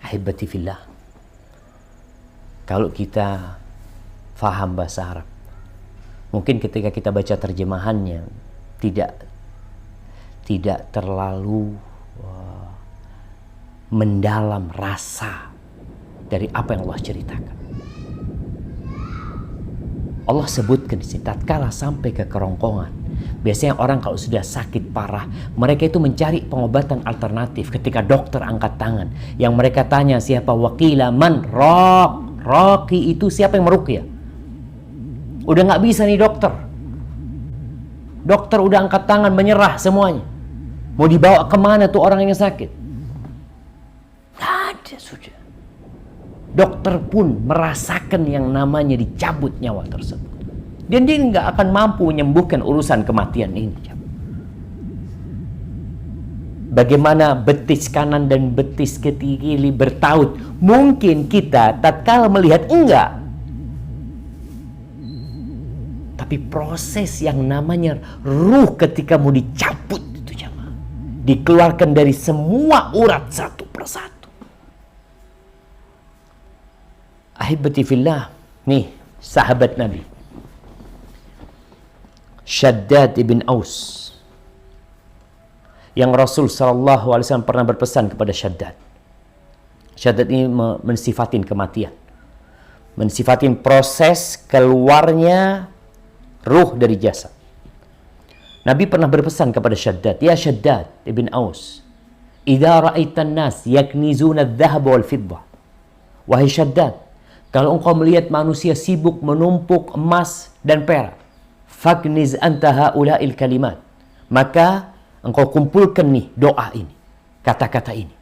Ahibati fillah, kalau kita faham bahasa Arab, mungkin ketika kita baca terjemahannya tidak terlalu mendalam rasa dari apa yang Allah ceritakan. Allah sebutkan di sini, tatkala sampai ke kerongkongan, biasanya orang kalau sudah sakit parah, mereka itu mencari pengobatan alternatif. Ketika dokter angkat tangan, yang mereka tanya siapa? Waqila man raq. Raqi itu siapa yang meruqyah? Udah nggak bisa nih dokter. Dokter udah angkat tangan, menyerah semuanya. Mau dibawa kemana tuh orang yang sakit? Nggak ada sudah. Dokter pun merasakan yang namanya dicabut nyawa tersebut. Dan dia nggak akan mampu menyembuhkan urusan kematian ini. Bagaimana betis kanan dan betis kiri bertaut. Mungkin kita tatkala melihat enggak. Tapi proses yang namanya ruh ketika mau dicabut itu jamaah. Dikeluarkan dari semua urat satu persatu. Ahibati fillah, nih sahabat Nabi Shaddad ibn Aus, yang Rasul SAW pernah berpesan kepada Shaddad. Shaddad ini mensifatin kematian, mensifatin proses keluarnya ruh dari jasad. Nabi pernah berpesan kepada Shaddad, ya Shaddad ibn Aus, idza ra'aitan nas yaknizuna adh-dhahab wal fiddah. Wahai Shaddad, kalau engkau melihat manusia sibuk menumpuk emas dan perak, fakniz anta haula'il kalimat, maka engkau kumpulkan nih doa ini, kata-kata ini.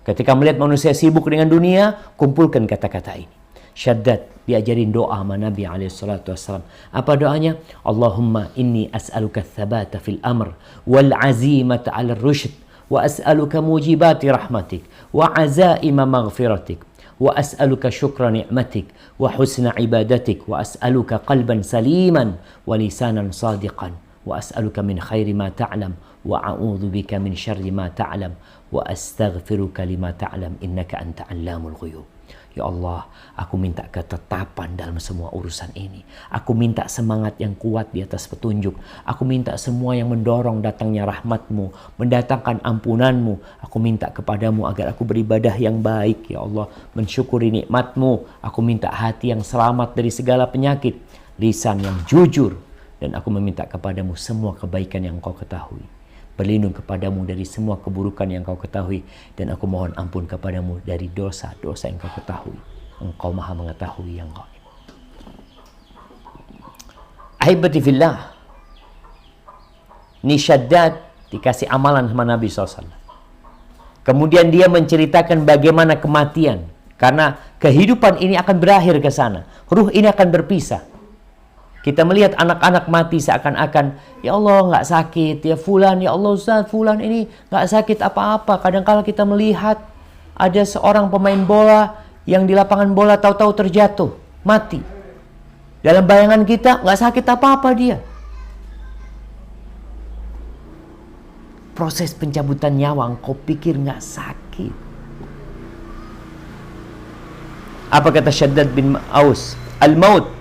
Ketika melihat manusia sibuk dengan dunia, kumpulkan kata-kata ini. Shaddad diajarin doa sama Nabi SAW. Apa doanya? Allahumma inni as'aluka tsabata fil amr wal azimata 'ala ar-rusyd wa as'aluka mujibati rahmatik wa azaima maghfiratik wa as'aluka syukra ni'matik wa husna ibadatik wa as'aluka qalban saliman wa lisanan sadiqan wa as'aluka min khairi ma ta'lam wa a'udzu bika min syarri ma ta'lam wa astaghfiruka lima ta'lam innaka anta 'allamul ghuyub. Ya Allah, aku minta ketetapan dalam semua urusan ini. Aku minta semangat yang kuat di atas petunjuk. Aku minta semua yang mendorong datangnya rahmat-Mu, mendatangkan ampunan-Mu. Aku minta kepadamu agar aku beribadah yang baik, ya Allah, mensyukuri nikmat-Mu. Aku minta hati yang selamat dari segala penyakit, lisan yang jujur, dan aku meminta kepadamu semua kebaikan yang Engkau ketahui. Berlindung kepadamu dari semua keburukan yang Kau ketahui, dan aku mohon ampun kepadamu dari dosa-dosa yang Kau ketahui. Engkau maha mengetahui yang gaib. Ahibati fillah, ni Shaddad dikasih amalan sama Nabi SAW. Kemudian dia menceritakan bagaimana kematian, karena kehidupan ini akan berakhir ke sana. Ruh ini akan berpisah. Kita melihat anak-anak mati seakan-akan, ya Allah nggak sakit, ya Fulan, ya Allah Ustaz, Fulan ini nggak sakit apa-apa. Kadang-kala kita melihat ada seorang pemain bola yang di lapangan bola tahu-tahu terjatuh, mati. Dalam bayangan kita nggak sakit apa-apa dia. Proses pencabutan nyawa, engkau pikir nggak sakit. Apa kata Shaddad bin Aus? Al-maut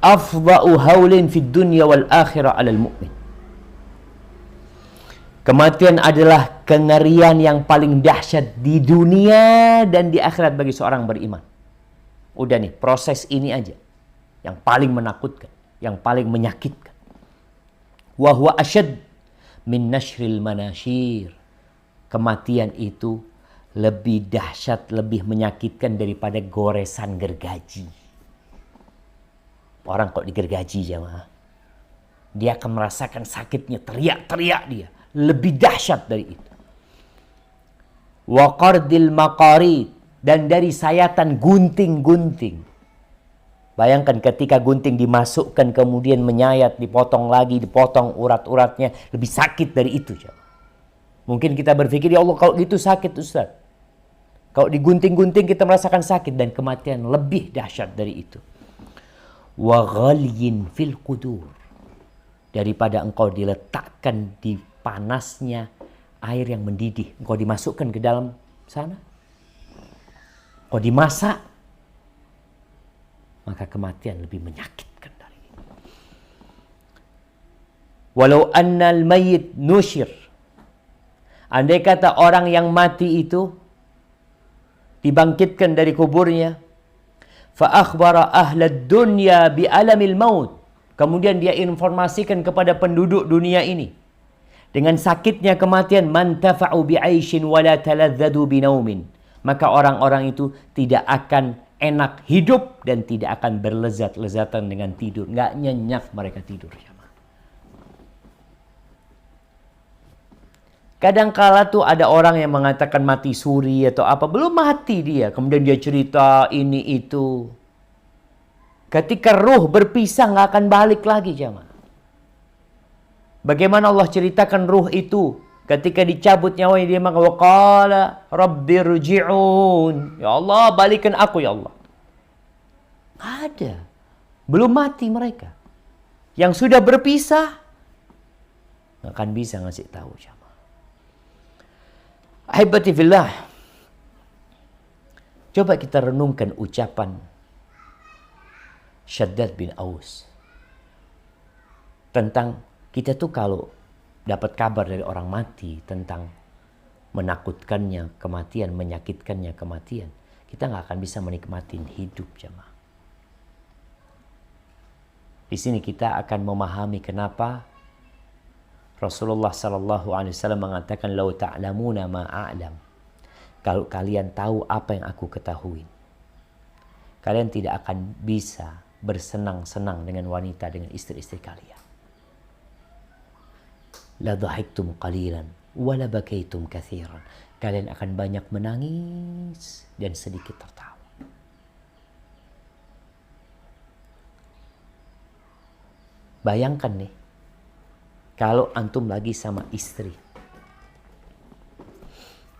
afdha'u haulin fid dunya wal akhirah 'alal mu'min. Kematian adalah kengerian yang paling dahsyat di dunia dan di akhirat bagi seorang beriman. Udah nih, proses ini aja yang paling menakutkan, yang paling menyakitkan. Wa huwa asyad min nashril manashir. Kematian itu lebih dahsyat, lebih menyakitkan daripada goresan gergaji. Orang kok digergaji jamaah, dia akan merasakan sakitnya, teriak-teriak dia. Lebih dahsyat dari itu. Wa qardil maqarid, dan dari sayatan gunting-gunting. Bayangkan ketika gunting dimasukkan kemudian menyayat, dipotong lagi, dipotong urat-uratnya, lebih sakit dari itu jamaah. Mungkin kita berpikir, ya Allah kalau gitu sakit Ustaz. Kalau digunting-gunting kita merasakan sakit, dan kematian lebih dahsyat dari itu. Wa ghalyin fil qudur, daripada engkau diletakkan di panasnya air yang mendidih, engkau dimasukkan ke dalam sana, Kalau dimasak, maka kematian lebih menyakitkan dari itu. Walau annal mayyit nusyir. Andai kata orang yang mati itu dibangkitkan dari kuburnya, fa akhbara ahlad dunya bi alamil maut. Kemudian dia informasikan kepada penduduk dunia ini dengan sakitnya kematian, man tafa'u bi'aishin wala taladzadu binaumin. Maka orang-orang itu tidak akan enak hidup dan tidak akan berlezat-lezatan dengan tidur. Nggak nyenyak mereka tidur. Kadangkala tuh ada orang yang mengatakan mati suri atau apa. Belum mati dia. Kemudian dia cerita ini itu. Ketika ruh berpisah nggak akan balik lagi jemaah. Bagaimana Allah ceritakan ruh itu ketika dicabut nyawanya, dia maka waqala rabbirji'un. Ya Allah, balikan aku ya Allah. Ada. Belum mati mereka. Yang sudah berpisah nggak akan bisa ngasih tahu jemaah. Ahibati fillah. Coba kita renungkan ucapan Syaddad bin Aus tentang kita tuh kalau dapat kabar dari orang mati tentang menakutkannya kematian, menyakitkannya kematian, kita nggak akan bisa menikmati hidup jemaah. Di sini kita akan memahami kenapa Rasulullah sallallahu alaihi wasallam mengatakan lau ta'lamuna ma a'lam. Kalau kalian tahu apa yang aku ketahui, kalian tidak akan bisa bersenang-senang dengan wanita, dengan istri-istri kalian. La dhahiktum qalilan wa la bakaitum katsiran. Kalian akan banyak menangis dan sedikit tertawa. Bayangkan nih, kalau antum lagi sama istri,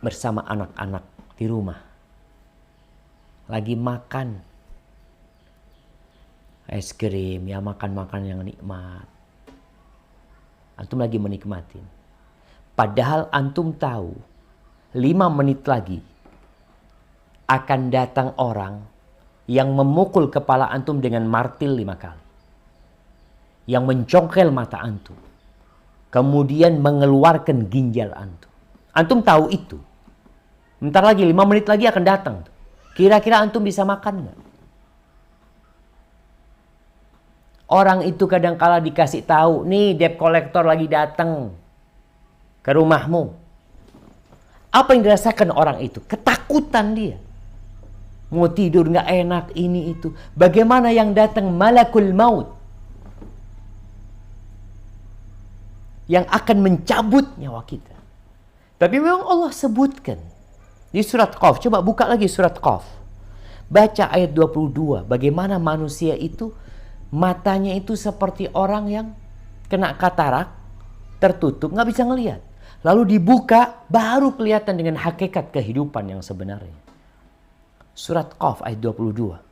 bersama anak-anak di rumah, lagi makan es krim, ya makan-makan yang nikmat. Antum lagi menikmatin. Padahal antum tahu 5 menit lagi akan datang orang yang memukul kepala antum dengan martil 5 kali. Yang mencongkel mata antum. Kemudian mengeluarkan ginjal antum. Antum tahu itu. Bentar lagi, 5 menit lagi akan datang. Kira-kira antum bisa makan nggak? Orang itu kadang-kala dikasih tahu, nih debt collector lagi datang ke rumahmu. Apa yang dirasakan orang itu? Ketakutan dia. Mau tidur nggak enak, ini itu. Bagaimana yang datang malakul maut? Yang akan mencabut nyawa kita. Tapi memang Allah sebutkan di surat Qaf. Coba buka lagi surat Qaf. Baca ayat 22. Bagaimana manusia itu matanya itu seperti orang yang kena katarak, tertutup, nggak bisa ngelihat. Lalu dibuka, baru kelihatan dengan hakikat kehidupan yang sebenarnya. Surat Qaf ayat 22.